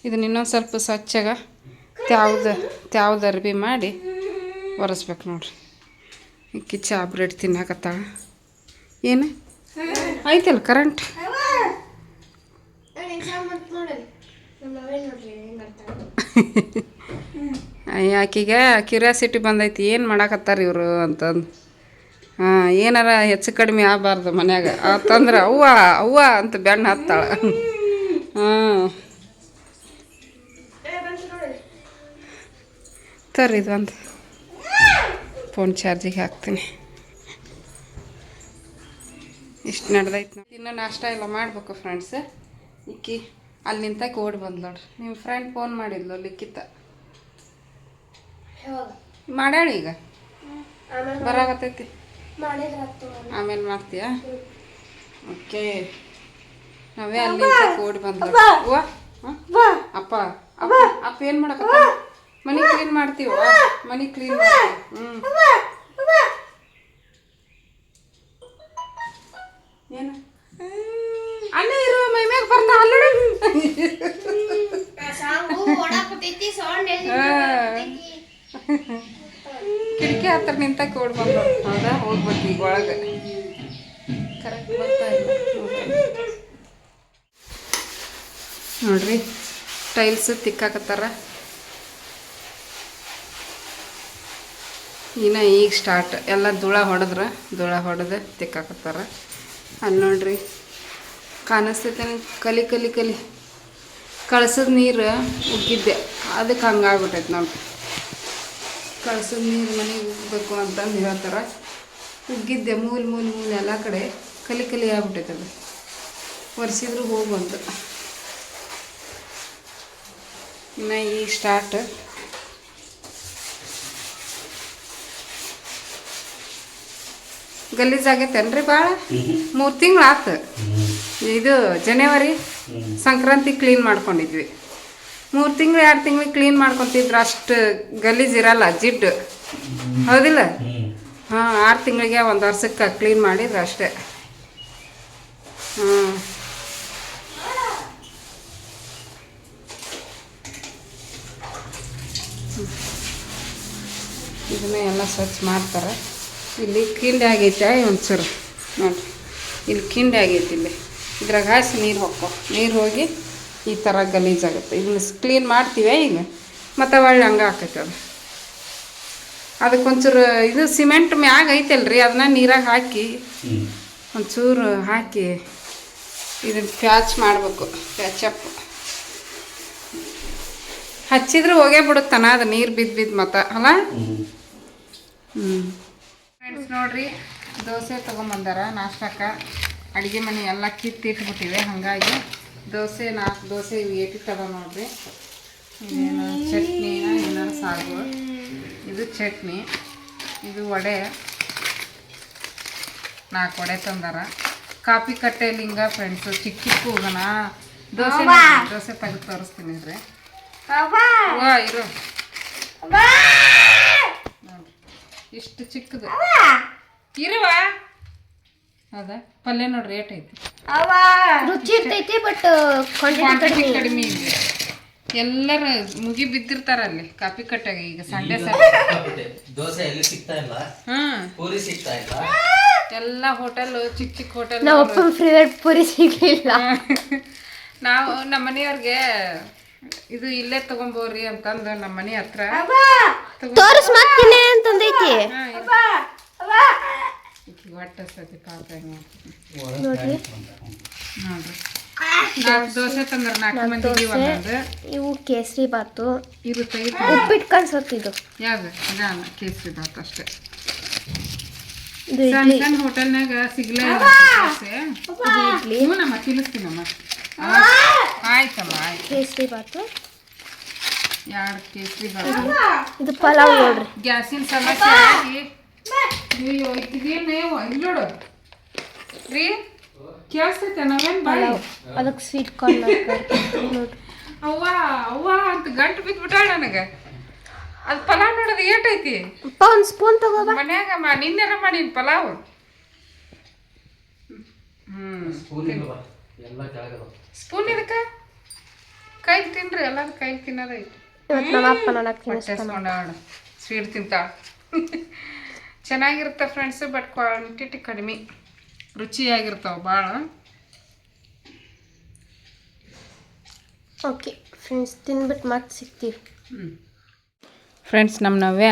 ಇದನ್ನ ಇನ್ನೊಂದು ಸ್ವಲ್ಪ ಸ್ವಚ್ಛಗ ತ್ಯಾವ್ದು ಅರ್ಬಿ ಮಾಡಿ ಒರೆಸ್ಬೇಕು ನೋಡ್ರಿ. ಇಕ್ಕಿ ಚಾ ಬ್ರೆಡ್ ತಿನ್ನಾಕತ್ತಾಳ. ಏನು ಐತಲ್ಲ ಕರೆಂಟ್? ಆಕಿಗೆ ಕ್ಯೂರಿಯಾಸಿಟಿ ಬಂದೈತಿ, ಏನು ಮಾಡಾಕತ್ತಾರ ಇವರು ಅಂತಂದು. ಏನಾರ ಹೆಚ್ಚು ಕಡಿಮೆ ಆಗಬಾರ್ದು ಮನ್ಯಾಗ ಅಂತಂದ್ರೆ ಅವ್ವ ಅಂತ ಬೆಣ್ಣ ಹತ್ತಾಳ. ತರ್ರಿ ಇದೊಂದು ಫೋನ್ ಚಾರ್ಜಿಗೆ ಹಾಕ್ತೀನಿ. ಇಷ್ಟು ನಡೆದೈತಿ. ಇನ್ನೂ ನಾಷ್ಟ ಎಲ್ಲ ಮಾಡಬೇಕು ಫ್ರೆಂಡ್ಸ್. ಇಕ್ಕಿ ಅಲ್ಲಿ ನಿಂತಕ್ಕೆ ಓಡಿ ಬಂದು ನೋಡ್ರಿ. ನಿಮ್ಮ ಫ್ರೆಂಡ್ ಫೋನ್ ಮಾಡಿದ್ಲು ಲಿಖಿತ, ಮಾಡ್ಯಾಳ ಈಗ ಬರಾಕತ್ತೈತಿ. ಆಮೇಲೆ ಮಾಡ್ತೀಯಾ? ಓಕೆ. ನಾವೇ ಅಲ್ಲಿ ನಿಂತಕ್ಕೆ ಓಡಿ ಬಂದ್ಲು. ಅಪ್ಪ ಅಪ್ಪ ಅಪ್ಪ ಏನು ಮಾಡಕತ್ತ? ಮನೆ ಕ್ಲೀನ್ ಮಾಡ್ತೀವ? ಮನೆ ಕ್ಲೀನ್ ಮಾಡ್ತೀವಿ. ಏನು ಅಲ್ಲೇ ಇರುವ ಮೈ ಮ್ಯಾಗ ಬರ್ತಾ ಅಲ್ಲಡ. ಕಿಟಕಿ ಹತ್ರ ನಿಂತಕ್ಕೆ ಓಡಿ ಬಂದ. ಹೌದಾ, ಹೋಗ್ಬೇಕು ಈಗ ಒಳಗೆ. ಕರೆಕ್ಟ್ ಬರ್ತಾ ಇಲ್ಲ ನೋಡ್ರಿ. ಟೈಲ್ಸ್ ತಿಕ್ಕಾಕತ್ತಾರ. ಇನ್ನು ಈಗ ಸ್ಟಾರ್ಟ್ ಎಲ್ಲ ಧೂಳ ಹೊಡೆದು ತಿಕ್ಕಾಕತ್ತಾರ. ಅಲ್ಲಿ ನೋಡ್ರಿ ಕಾಣಿಸ್ತೈತೆ ಕಲಿ ಕಲಿ ಕಲಿ ಕಳ್ಸದ ನೀರು ಉಗ್ಗಿದ್ದೆ, ಅದಕ್ಕೆ ಹಂಗಾಗ್ಬಿಟ್ಟೈತೆ ನೋಡ್ರಿ. ಕಳ್ಸದ ನೀರು ಮನೆಗೆ ಉಗ್ಬೇಕು ಅಂತಂದು ಹೇಳ್ತಾರೆ. ಉಗ್ಗಿದ್ದೆ ಮೂಲೆ ಎಲ್ಲ ಕಡೆ ಕಲಿ ಕಲಿ ಆಗ್ಬಿಟ್ಟೈತೆ. ಅದು ಒರೆಸಿದ್ರು ಹೋಗುವಂತ. ಇನ್ನು ಈಗ ಸ್ಟಾರ್ಟ್. ಗಲೀಜಾಗೈತೇನ್ರಿ ಭಾಳ? 3 ತಿಂಗಳು ಆತು. ಇದು ಜನವರಿ ಸಂಕ್ರಾಂತಿ ಕ್ಲೀನ್ ಮಾಡ್ಕೊಂಡಿದ್ವಿ. 3 ತಿಂಗಳು 2 ತಿಂಗಳಿಗೆ ಕ್ಲೀನ್ ಮಾಡ್ಕೊತಿದ್ರು, ಅಷ್ಟು ಗಲೀಜು ಇರಲ್ಲ, ಜಿಡ್ಡು. ಹೌದಿಲ್ಲ? 6 ತಿಂಗಳಿಗೆ 1 ವರ್ಷಕ್ಕೆ ಕ್ಲೀನ್ ಮಾಡಿದ್ರು ಅಷ್ಟೇ. ಇದನ್ನ ಎಲ್ಲ ಸ್ವಚ್ಛ ಮಾಡ್ತಾರೆ. ಇಲ್ಲಿ ಕಿಂಡಿ ಆಗೈತೆ ಒಂಚೂರು ನೋಡಿರಿ, ಇಲ್ಲಿ ಕಿಂಡಿ ಆಗೈತಿ. ಇಲ್ಲಿ ಇದ್ರಾಗ ಹಾಸಿ ನೀರು ಹೋಗಿ ಈ ಥರ ಗಲೀಜಾಗುತ್ತೆ. ಇದನ್ನ ಕ್ಲೀನ್ ಮಾಡ್ತೀವಿ ಈಗ, ಮತ್ತು ಒಳ್ಳೆ ಹಂಗೆ ಹಾಕೈತೆ. ಅದಕ್ಕೊಂಚೂರು ಇದು ಸಿಮೆಂಟ್ ಮ್ಯಾಗ ಐತಲ್ರಿ, ಅದನ್ನ ನೀರಾಗ ಹಾಕಿ ಒಂಚೂರು ಹಾಕಿ ಇದನ್ನು ಪ್ಯಾಚ್ ಮಾಡಬೇಕು. ಪ್ಯಾಚಪ್ ಹಚ್ಚಿದ್ರೆ ಹೋಗೇ ಬಿಡುತ್ತಾನ, ಅದು ನೀರು ಬಿದ್ದು ಮತ್ತೆ ಅಲ್ಲ. ಫ್ರೆಂಡ್ಸ್ ನೋಡ್ರಿ, ದೋಸೆ ತೊಗೊಂಬಂದಾರ ನಾಷ್ಟಕ್ಕೆ. ಅಡುಗೆ ಮನೆ ಎಲ್ಲ ಕಿತ್ತಿಟ್ಬಿಟ್ಟಿವೆ, ಹಾಗಾಗಿ 4 ದೋಸೆ ಇವು ಏಟಿತ್ತದ ನೋಡ್ರಿ. ಇದೇನು ಚಟ್ನಿನ ಏನಾರು ಸಾಗು. ಇದು ಚಟ್ನಿ, ಇದು ವಡೆ. 4 ವಡೆ ತಂದಾರ. ಕಾಫಿ ಕಟ್ಟೆಯಲ್ಲಿ ಹಿಂಗ ಫ್ರೆಂಡ್ಸು ಚಿಕ್ಕ ಹೋಗೋಣ. ದೋಸೆ ತೆಗೆದು ತೋರಿಸ್ತೀನಿ ರೀ. ಇರು ನೋಡ್ರಿ, ಇಷ್ಟು ಚಿಕ್ಕದು ಇರುವ. ಹೌದಾ, ಪಲ್ಯ ನೋಡ್ರಿ ಏಟ್ ಐತಿ. ರುಚಿ ಇರ್ತೈತಿ, ಬಟ್ ಕ್ವಾಂಟಿಟಿ ಕಡಿಮೆ ಇದೆ. ಎಲ್ಲರ ಮುಗಿ ಬಿದ್ದಿರ್ತಾರ ಅಲ್ಲಿ ಕಾಫಿ ಕಟ್ಟಾಗ. ಈಗ ಸಂಡೆ ದೋಸೆ ಎಲ್ಲಿ ಸಿಗ್ತಾ ಇಲ್ಲ, ಪೂರಿ ಸಿಗ್ತಾ ಇಲ್ಲ, ಎಲ್ಲ ಹೋಟೆಲ್ ಚಿಕ್ಕ ಚಿಕ್ಕ ಹೋಟೆಲ್. ನಮ್ಮ ಫೇವರೇಟ್ ಪೂರಿ ಸಿಗ್ಲಿಲ್ಲ. ನಾವು ನಮ್ಮ ಮನೆಯವ್ರಿಗೆ ಇದು ಇಲ್ಲೇ ತಗೊಂಬೋರಿ ಅಂತಂದು ನಮ್ಮ ಮನೆ ಹತ್ರ ತೋರಿಸ್ ಮಾಡ್ತೀನಿ ಅಂತಂದೈತಿ. ಒಟ್ಟು ಸತಿ ಪಾಪ ನೋಡ್ರಿ ನೋಡ್ರಿ 4 ದೋಸೆ ತಂದ್ರೆ 4 ಮಂದಿಗೆ ಒಂದೊಂದು. ಇವು ಕೇಸರಿ ಬಾತು, ಇದು ತೆಗಿತ ಉಪ್ಪಿಟ್ಟು ಕಾಣಿಸುತ್ತಿದ್ದು ಯಾವ್ದು ಇದಾನ ಕೇಸರಿ ಬಾತ್ ಅಷ್ಟೇ. ಇದು ಸಣ್ಣ ಇಡ್ಲಿ. ಸಣ್ಣ ಹೋಟೆಲ್ನಾಗ ಸಿಗ್ಲೇ ಇಲ್ಲ ದೋಸೆ. ಇಡ್ಲಿ ಹ್ಞೂ ನಮ್ಮ ತಿನ್ನಿಸ್ತೀನಮ್ಮ. ಆಯ್ತಮ್ಮ ಆಯ್ತು. ಕೇಸರಿ ಬಾತು, 2 ಕೇಸರಿ ಬಾತ್. ಇದು ಪಲಾವ್ ನೋಡ್ರಿ. ಗ್ಯಾಸಿನ ಸಮಸ್ಯೆ ಆಗಿ ಅಯ್ಯೋ ಇದೇನೇ ಇಲ್ಲೋಡು ರೀ ಕೇಳಿಸ್ತೈತೆ ನಾವೇನು ಬಾಯಿ ಪಲಾವ್, ಅದಕ್ಕೆ ಸ್ವೀಟ್ ಕಾರ್ನ್ ನೋಡ್ರಿ. ಅವ್ವ ಅವ್ವ ಅಂತ ಗಂಟು ಬಿದ್ದುಬಿಟ್ಟಾಳ ನನಗೆ. ಅದು ಪಲಾವ್ ನೋಡೋದು ಏಟೈತಿ. ಒಂದು ಸ್ಪೂನ್ ತಗೋಬ. ಮನ್ಯಾಗ ನಿನ್ನೆರ ಮಾಡೀನಿ ಪಲಾವ್. ಸ್ಪೂನ್ ಇದಕ್ಕೆ ಕೈಲಿ ತಿನ್ರಿ, ಎಲ್ಲಾರು ಕೈಲಿ ತಿನ್ನೋದೈತಿ. ಇವತ್ತು ನಮ್ಮ ಅಪ್ಪ ನನಗೆ ಹೊಟ್ಟೆಸ್ಕೊಂಡಾಡ ಸ್ವೀಟ್ ತಿಂತಾಳ. ಚೆನ್ನಾಗಿರುತ್ತೆ ಫ್ರೆಂಡ್ಸು, ಬಟ್ ಕ್ವಾಂಟಿಟಿ ಕಡಿಮೆ, ರುಚಿಯಾಗಿರ್ತಾವೆ ಭಾಳ. ಓಕೆ ಫ್ರೆಂಡ್ಸ್, ತಿನ್ಬಿಟ್ಟು ಮತ್ತೆ ಸಿಗ್ತೀವಿ. ಫ್ರೆಂಡ್ಸ್, ನಮ್ಮ ನವ್ಯ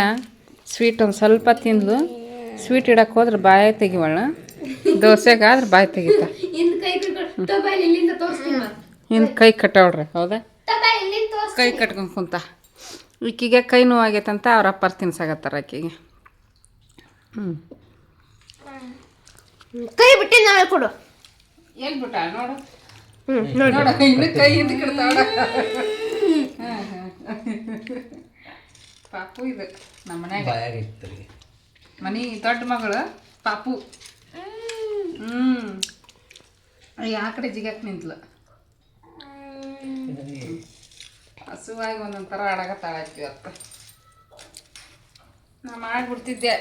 ಸ್ವೀಟ್ ಒಂದು ಸ್ವಲ್ಪ ತಿಂದ್ಲು. ಸ್ವೀಟ್ ಇಡಕ್ಕೆ ಹೋದ್ರೆ ಬಾಯ ತೆಗಿವಳ, ದೋಸೆಗಾದ್ರೆ ಬಾಯಿ ತೆಗಿತ. ಹಿಂದೆ ಕೈ ಕಟ್ಟವಳ್ರಿ. ಹೌದಾ, ಕೈ ಕಟ್ಕೊಂಡು ಕುಂತ. ಈಕಿಗೆ ಕೈ ನೋವಾಗೈತಂತ ಅವ್ರ ಅಪ್ಪರ್ ತಿನ್ಸಾಕತ್ತಾರ ಆಕಿಗೆ. ಕೈ ಬಿಟ್ಟು ನಾವೇ ಕೊಡು. ಎಲ್ಲಿ ಬಿಟ್ಟ ನೋಡು, ನೋಡಿ ನೋಡ ಇನ್ನು ಕೈ ಹಿಂದೆ ಕಿಡ್ತಾವಳ. ಪಾಪು ಇದು ನಮ್ಮ ಮನ್ಯಾಗ ಮನೆ ದೊಡ್ಡ ಮಗಳು ಪಾಪು. ಆ ಕಡೆ ಜಿಗಕ್ಕೆ ನಿಂತ್ಲು. ಹಸುವಾಗಿ ಒಂದೊಂಥರ ಆಡಕತ್ತಾಳ ಇವತ್ತು. ನಾ ಮಾಡಿಬಿಡ್ತಿದ್ದೆ,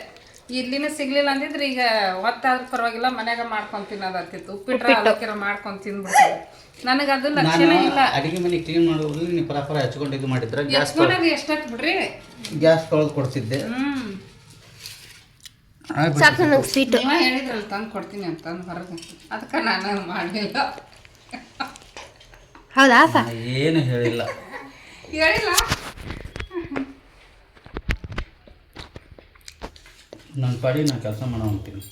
ಇಲ್ಲಿನೂ ಸಿಗ್ಲಿಲ್ಲ ಅಂದಿದ್ರೆ ಈಗ ಹೊತ್ತಾದ್ರೂ ಪರವಾಗಿಲ್ಲ ಮನ್ಯಾಗ ಮಾಡ್ಕೊಂಡು ತಿನ್ನೋದಾಗ್ತಿತ್ತು. ಉಪ್ಪಿಟ್ರೆ ಅದಕ್ಕಿರ ಮಾಡ್ಕೊಂಡು ತಿಂದ್ಬಿಡ್ತೀವಿ. ನನಗೆ ಅದು ಲಕ್ಷಣ ಇಲ್ಲ. ಅಡಿಗೆ ಮನೆ ಕ್ಲೀನ್ ಮಾಡುವುದು ನೀವು ಪರ ಹಚ್ಕೊಂಡು ಇದು ಮಾಡಿದ್ರೆ ಗ್ಯಾಸ್ ಎಷ್ಟಾಯ್ತು ಬಿಡ್ರಿ, ಗ್ಯಾಸ್ ತೊಳೆದು ಕೊಡ್ತಿದ್ದೆ. ಸಾಕು ನನಗೆ ಸ್ವೀಟ್. ನೀವ ಹೇಳಿದ್ರಲ್ಲ ತಂದು ಕೊಡ್ತೀನಿ ಅಂತಂದು ಹೊರಗೆ, ಅದಕ್ಕೆ ನಾನು ಮಾಡಲಿಲ್ಲ. ಹೌದಾ ಅಪ್ಪ? ಏನು ಹೇಳಿಲ್ಲ. ಹೇಳಿಲ್ಲ, ನನ್ನ ಪಾಡಿ ನಾನು ಕೆಲಸ ಮಾಡೋ ಅಂತೀನಿ.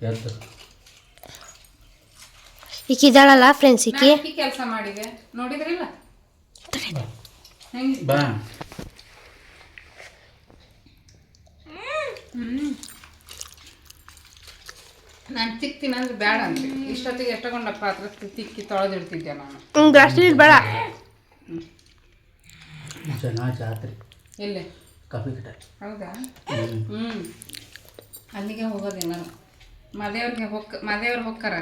ಎದ್ದು ಈಕಿದ್ದಾಳಲ್ಲ ಫ್ರೆಂಡ್ಸ್, ಈಕಿ ಕೆಲಸ ಮಾಡಿದೆ ನೋಡಿದ್ರಿಲ್ಲ ಬಾ. ನಾನು ತಿಕ್ತೀನಿ ಅಂದ್ರೆ ಬೇಡ ಅಂತ ಇಷ್ಟೊತ್ತಿಗೆ ಎಷ್ಟೊಂಡ ಪಾತ್ರ ತಿಕ್ಕಿ ತೊಳೆದಿಡ್ತಿದ್ದೆ ನಾನು. ಜಾಸ್ತಿ ಬೇಡ. ಜನ ಜಾತ್ರೆ ಎಲ್ಲಿ ಕಾಫಿ ಕಟ್ಟ. ಹೌದಾ? ಅಲ್ಲಿಗೆ ಹೋಗೋದೆ ನಾನು. ಮಾದೇವ್ರಿಗೆ ಹೋಗ್ತಾರ,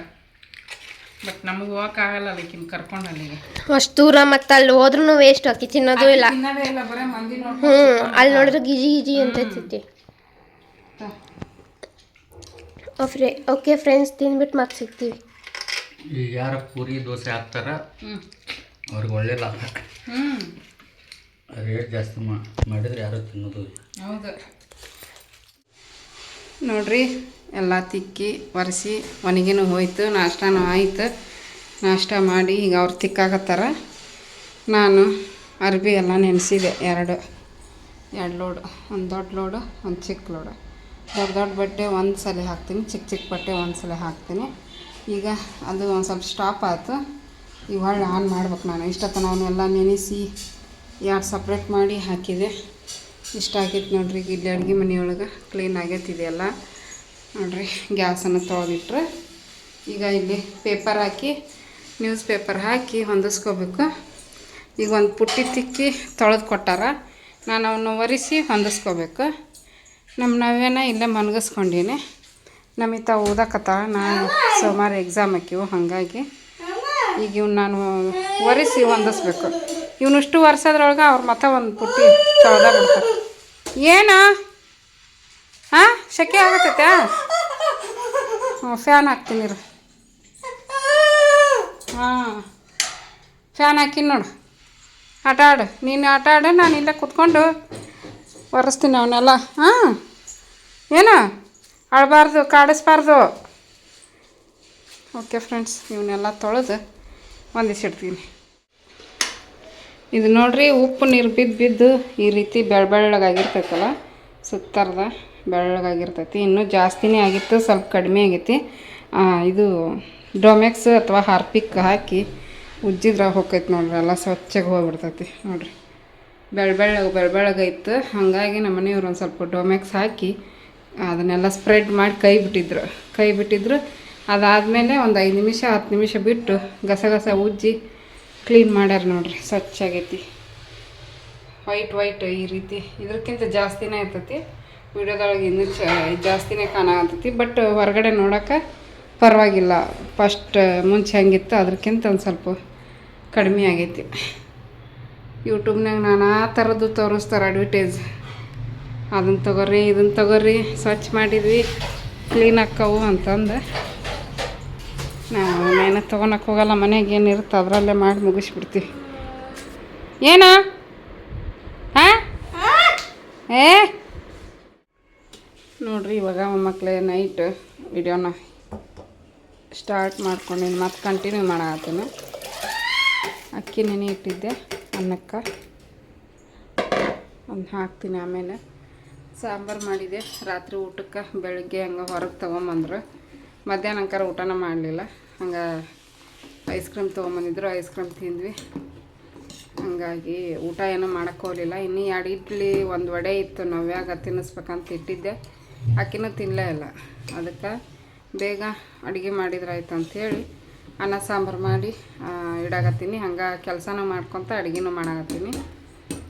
ಬಟ್ ನಮಗೆ ಹೋಗಕ್ಕಾಗಲ್ಲ ಅಲ್ಲಿಗಿನ್ ಕರ್ಕೊಂಡು ಅಲ್ಲಿಗೆ. ಅಷ್ಟು ದೂರ ಮತ್ತೆ ಅಲ್ಲಿ ಹೋದ್ರೂ ವೇಸ್ಟ್ ಆಕಿ, ತಿನ್ನೋದು ಇಲ್ಲ. ತಿನ್ನೋದೇ ಇಲ್ಲ, ಬರೀ ಮಂದಿ ಅಲ್ಲಿ ನೋಡಿದ್ರೆ ಗಿಜಿ ಗಿಜಿ ಅಂತ ಇರ್ತೈತಿ. ಓಕೆ ಫ್ರೆಂಡ್ಸ್, ತಿನ್ಬಿಟ್ಟು ಮತ್ತೆ ಸಿಗ್ತೀವಿ. ಈಗ ಯಾರ ಪೂರಿ ದೋಸೆ ಹಾಕ್ತಾರ ಅವ್ರಿಗೆ ಒಳ್ಳೆ ಲಾಭ. ರೇಟ್ ಜಾಸ್ತಿ ಮಾಡಿದ್ರೆ ಯಾರು ತಿನ್ನೋದು. ಹೌದು ನೋಡ್ರಿ, ಎಲ್ಲ ತಿಕ್ಕಿ ಒರೆಸಿ ಒಣಗಿನೂ ಹೋಯ್ತು, ನಾಷ್ಟಾನು ಆಯ್ತು. ನಾಷ್ಟ ಮಾಡಿ ಈಗ ಅವ್ರು ತಿಕ್ಕಾಕತ್ತಾರ. ನಾನು ಅರ್ಬಿ ಎಲ್ಲ ನೆನೆಸಿದೆ. ಎರಡು ಲೋಡು, ಒಂದು ದೊಡ್ಡ ಲೋಡು, ಒಂದು ಚಿಕ್ಕ ಲೋಡು. ದೊಡ್ಡ ಬಟ್ಟೆ ಒಂದು ಸಲ ಹಾಕ್ತೀನಿ, ಚಿಕ್ಕ ಬಟ್ಟೆ ಒಂದು ಸಲ ಹಾಕ್ತೀನಿ. ಈಗ ಅದು ಒಂದು ಸ್ವಲ್ಪ ಸ್ಟಾಪ್ ಆಯ್ತು. ಈಗ ಹೊಳ್ಳಿ ಆನ್ ಮಾಡ್ಬೇಕು. ನಾನು ಇಷ್ಟೊತ್ತನ ಅವನ್ನೆಲ್ಲ ನೆನೆಸಿ 2 ಸಪ್ರೇಟ್ ಮಾಡಿ ಹಾಕಿದೆ. ಇಷ್ಟ ಆಗೈತೆ ನೋಡ್ರಿ. ಈಗ ಇಲ್ಲಿ ಅಡುಗೆ ಮನೆಯೊಳಗೆ ಕ್ಲೀನ್ ಆಗೈತೆ ಇದೆಲ್ಲ ನೋಡ್ರಿ. ಗ್ಯಾಸನ್ನು ತೊಳೆದಿಟ್ರೆ ಈಗ ಇಲ್ಲಿ ಪೇಪರ್ ಹಾಕಿ, ನ್ಯೂಸ್ ಪೇಪರ್ ಹಾಕಿ ಹೊಂದಿಸ್ಕೋಬೇಕು. ಈಗ ಒಂದು ಪುಟ್ಟಿ ತಿಕ್ಕಿ ತೊಳೆದು ಕೊಟ್ಟಾರ, ನಾನು ಅವನ್ನ ಒರೆಸಿ ಹೊಂದಿಸ್ಕೋಬೇಕು. ನಮ್ಮ ನವ್ಯನ ಇಲ್ಲೇ ಮನ್ಗಿಸ್ಕೊಂಡೀನಿ. ನಮಿತ ಓದಕತ್ತಾಳ, ನಾನು ಸೋಮವಾರ ಎಕ್ಸಾಮ್ ಹಾಕಿವು, ಹಾಗಾಗಿ ಈಗ ಇವ್ನು ನಾನು ಒರೆಸಿ ಹೊಂದಿಸ್ಬೇಕು. ಇವನಿಷ್ಟು ವರ್ಷದ್ರೊಳಗೆ ಅವ್ರ ಮತ್ತೆ ಒಂದು ಪುಟ್ಟಿ ತೊಳೆದ ಬಿಡ್ತಾರೆ. ಏನು ಹಾಂ ಶೆಕೆ ಆಗತ್ತೈತೆ? ಫ್ಯಾನ್ ಹಾಕ್ತೀನಿ ರೀ. ಹಾಂ ಫ್ಯಾನ್ ಹಾಕಿನಿ ನೋಡು. ಆಟ ಆಡು, ನೀನು ಆಟ ಆಡು, ನಾನು ಇಲ್ಲೇ ಕೂತ್ಕೊಂಡು ಒರೆಸ್ತೀನಿ ಅವನ್ನೆಲ್ಲ. ಹಾಂ, ಏನು ಅಳಬಾರ್ದು, ಕಾಡಿಸ್ಬಾರ್ದು. ಓಕೆ ಫ್ರೆಂಡ್ಸ್, ಇವನ್ನೆಲ್ಲ ತೊಳೆದು ಹೊಂದಿಸಿಡ್ತೀನಿ. ಇದು ನೋಡ್ರಿ, ಉಪ್ಪು ನೀರು ಬಿದ್ದು ಈ ರೀತಿ ಬೆಳ್ಳಗಾಗಿರ್ತೈತಲ್ಲ, ಸುತ್ತರ್ದ ಬೆಳ್ಳಗಾಗಿರ್ತೈತಿ. ಇನ್ನೂ ಜಾಸ್ತಿನೇ ಆಗಿತ್ತು, ಸ್ವಲ್ಪ ಕಡಿಮೆ ಆಗೈತಿ. ಇದು ಡೊಮೆಕ್ಸ್ ಅಥವಾ ಹಾರ್ಪಿಕ್ ಹಾಕಿ ಉಜ್ಜಿದ್ರೆ ಹೋಗ್ತೈತಿ ನೋಡ್ರಿ, ಎಲ್ಲ ಸ್ವಚ್ಛಗೆ ಹೋಗ್ಬಿಡ್ತೈತಿ ನೋಡ್ರಿ. ಬೆಳ್ಳಗೈತು. ಹಾಗಾಗಿ ನಮ್ಮ ಮನೆಯವ್ರು ಒಂದು ಸ್ವಲ್ಪ ಡೊಮೆಕ್ಸ್ ಹಾಕಿ ಅದನ್ನೆಲ್ಲ ಸ್ಪ್ರೆಡ್ ಮಾಡಿ ಕೈ ಬಿಟ್ಟಿದ್ರು. ಅದಾದಮೇಲೆ ಒಂದು 5 ನಿಮಿಷ 10 ನಿಮಿಷ ಬಿಟ್ಟು ಗಸ ಉಜ್ಜಿ ಕ್ಲೀನ್ ಮಾಡ್ಯಾರ ನೋಡ್ರಿ. ಸ್ವಚ್ಛಾಗೈತಿ, ವೈಟ್ ಈ ರೀತಿ. ಇದಕ್ಕಿಂತ ಜಾಸ್ತಿನೇ ಇರ್ತೈತಿ, ವಿಡಿಯೋದೊಳಗೆ ಇನ್ನೂ ಜಾಸ್ತಿನೇ ಕಾಣಾಕತ್ತೈತಿ. ಬಟ್ ಹೊರಗಡೆ ನೋಡೋಕೆ ಪರವಾಗಿಲ್ಲ. ಮುಂಚೆ ಹೆಂಗಿತ್ತು ಅದಕ್ಕಿಂತ ಒಂದು ಸ್ವಲ್ಪ ಕಡಿಮೆ ಆಗೈತಿ. ಯೂಟ್ಯೂಬ್ನಾಗ ನಾನಾ ಥರದ್ದು ತೋರಿಸ್ತಾರೆ ಅಡ್ವರ್ಟೈಸ್. ಅದನ್ನು ತೊಗೊರ್ರಿ, ಇದನ್ನು ತೊಗೊರ್ರಿ, ಸ್ವಚ್ಛ ಮಾಡಿದ್ವಿ, ಕ್ಲೀನ್ ಆಕ್ಕವು ಅಂತಂದು. ನಾವು ಏನು ತೊಗೊಳಕ್ಕೆ ಹೋಗಲ್ಲ, ಮನೆಗೆ ಏನಿರುತ್ತೆ ಅದರಲ್ಲೇ ಮಾಡಿ ಮುಗಿಸ್ಬಿಡ್ತೀವಿ. ಏನಾ ಹಾಂ ನೋಡ್ರಿ, ಇವಾಗ ಮಕ್ಕಳೇ ನೈಟ್ ವಿಡಿಯೋನ ಸ್ಟಾರ್ಟ್ ಮಾಡ್ಕೊಂಡಿನಿ, ಮತ್ತು ಕಂಟಿನ್ಯೂ ಮಾಡತ್ತೀನಿ. ಅಕ್ಕಿ ನೆನೆ ಇಟ್ಟಿದ್ದೆ, ಅನ್ನಕ್ಕೆ ಒಂದು ಹಾಕ್ತೀನಿ. ಆಮೇಲೆ ಸಾಂಬಾರು ಮಾಡಿದೆ ರಾತ್ರಿ ಊಟಕ್ಕೆ. ಬೆಳಗ್ಗೆ ಹಂಗೆ ಹೊರಗೆ ತೊಗೊಂಬಂದ್ರು, ಮಧ್ಯಾಹ್ನಕ್ಕಾರ ಊಟನ ಮಾಡಲಿಲ್ಲ. ಹಂಗೆ ಐಸ್ ಕ್ರೀಮ್ ತೊಗೊಂಬಂದಿದ್ರು, ಐಸ್ ಕ್ರೀಮ್ ತಿಂದ್ವಿ. ಹಂಗಾಗಿ ಊಟ ಏನೂ ಮಾಡೋಕ್ಕೆ ಹೋಗಲಿಲ್ಲ. ಇನ್ನೂ 2 ಇಡ್ಲಿ 1 ವಡೆ ಇತ್ತು, ನವ್ಯಾಗ ತಿನ್ನಿಸ್ಬೇಕಂತ ಇಟ್ಟಿದ್ದೆ. ಆಕಿನೂ ತಿನ್ನಲೇ ಇಲ್ಲ. ಅದಕ್ಕೆ ಬೇಗ ಅಡುಗೆ ಮಾಡಿದ್ರಾಯ್ತು ಅಂಥೇಳಿ ಅನ್ನ ಸಾಂಬಾರು ಮಾಡಿ ಇಡಾಕತ್ತೀನಿ. ಹಂಗೆ ಕೆಲಸನೂ ಮಾಡ್ಕೊತ ಅಡುಗೆನೂ ಮಾಡಾಕತ್ತೀನಿ.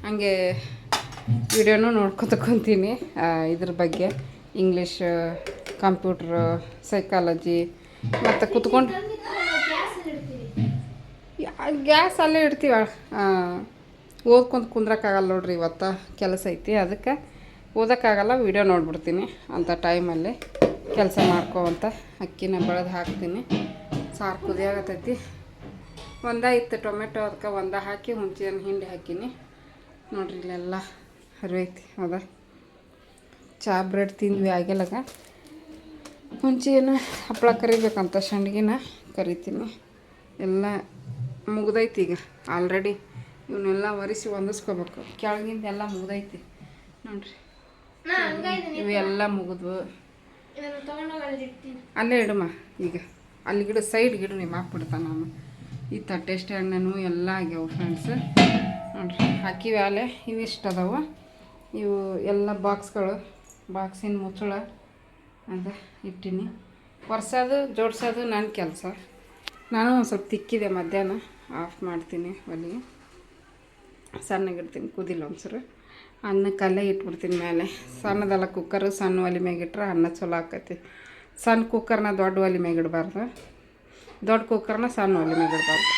ಹಂಗೆ ವಿಡಿಯೋನೂ ನೋಡ್ಕೊತಕೊಂತೀನಿ. ಇದ್ರ ಬಗ್ಗೆ ಇಂಗ್ಲೀಷ್, ಕಂಪ್ಯೂಟ್ರು, ಸೈಕಾಲಜಿ ಮತ್ತು ಕುತ್ಕೊಂಡು ಗ್ಯಾಸ್ ಅಲ್ಲೇ ಇಡ್ತೀವ. ಓದ್ಕೊಂತ ಕುಂದ್ರಕ್ಕಾಗಲ್ಲ ನೋಡ್ರಿ, ಇವತ್ತು ಕೆಲಸ ಐತಿ. ಅದಕ್ಕೆ ಓದೋಕ್ಕಾಗಲ್ಲ, ವೀಡಿಯೋ ನೋಡ್ಬಿಡ್ತೀನಿ. ಅಂಥ ಟೈಮಲ್ಲಿ ಕೆಲಸ ಮಾಡ್ಕೋವಂತ ಅಕ್ಕಿನ ಬೆಳೆದು ಹಾಕ್ತೀನಿ. ಸಾರು ಕುದಿಯಾಗತ್ತೈತಿ. ಇತ್ತು ಟೊಮೆಟೊ, ಅದಕ್ಕೆ ಹಾಕಿ ಹುಂಚಿನ ಹಿಂಡಿ ಹಾಕೀನಿ ನೋಡ್ರಿ. ಇಲ್ಲೆಲ್ಲ ಹರಿವೈತಿ. ಹೌದಾ, ಚಹಾ ಬ್ರೆಡ್ ತಿಂದ್ವಿ ಆಗಿಲ್ಲಾಗ. ಹುಂಚಿನ ಹಪ್ಪಳ ಕರಿಬೇಕಂತ ಸಂಡ್ಗಿನ ಕರಿತೀನಿ. ಎಲ್ಲ ಮುಗ್ದೈತಿ ಈಗ ಆಲ್ರೆಡಿ. ಇವನ್ನೆಲ್ಲ ಒರೆಸಿ ಹೊಂದಿಸ್ಕೋಬೇಕು. ಕೆಳಗಿಂದ ಎಲ್ಲ ಮುಗ್ದೈತಿ ನೋಡ್ರಿ. ಇವೆಲ್ಲ ಮುಗಿದ್ವು. ಅಲ್ಲೇ ಇಡಮ್ಮ, ಈಗ ಅಲ್ಲಿ ಗಿಡ ಸೈಡ್ ಗಿಡ ನೀವು ಹಾಕ್ಬಿಡ್ತಾನೆ. ನಾನು ಈ ತಟ್ಟೆ ಸ್ಟ್ಯಾಂಡನು ಎಲ್ಲ ಆಗ್ಯಾವ ಫ್ರೆಂಡ್ಸ್ ನೋಡ್ರಿ. ಹಾಕಿವಿ ಅಲ್ಲೇ. ಇವಿಷ್ಟು ಅದಾವೆ. ಇವು ಎಲ್ಲ ಬಾಕ್ಸಿನ ಮುಚ್ಚಳ ಅದು ಇಟ್ಟೀನಿ. ಒರೆಸೋದು ಜೋಡಿಸೋದು ನನ್ನ ಕೆಲಸ. ನಾನು ಒಂದು ಸ್ವಲ್ಪ ತಿಕ್ಕಿದೆ, ಮಧ್ಯಾಹ್ನ ಆಫ್ ಮಾಡ್ತೀನಿ. ಒಲೆಗೆ ಸಣ್ಣಗಿಡ್ತೀನಿ, ಕುದಿಲ್ಲ ಒಂದ್ಸರು. ಅನ್ನಕ್ಕೆ ಅಲ್ಲೇ ಇಟ್ಬಿಡ್ತೀನಿ ಮೇಲೆ. ಸಣ್ಣದೆಲ್ಲ ಕುಕ್ಕರು, ಸಣ್ಣ ಒಲೆ ಮ್ಯಾಗ ಇಟ್ರೆ ಅನ್ನ ಚಲೋ ಆಕೈತಿ. ಸಣ್ಣ ಕುಕ್ಕರ್ನ ದೊಡ್ಡ ಒಲೆ ಮ್ಯಾಗ ಇಡಬಾರ್ದು, ದೊಡ್ಡ ಕುಕ್ಕರ್ನ ಸಣ್ಣ ಒಲೆ ಮ್ಯಾಗ ಇಡಬಾರ್ದು.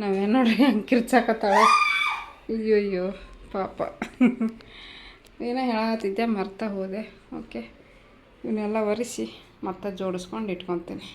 ನಾವೇನು ನೋಡ್ರಿ ಹಂಗೆ ಕಿರ್ಚಾಕತ್ತಾಳೆ. ಅಯ್ಯೋ ಪಾಪ, ಏನೋ ಹೇಳತ್ತಿದ್ದೆ ಮರ್ತಾ ಹೋದೆ. ಓಕೆ, ಇವನ್ನೆಲ್ಲ ಒರೆಸಿ ಮತ್ತೆ ಜೋಡಿಸ್ಕೊಂಡು ಇಟ್ಕೊತೀನಿ.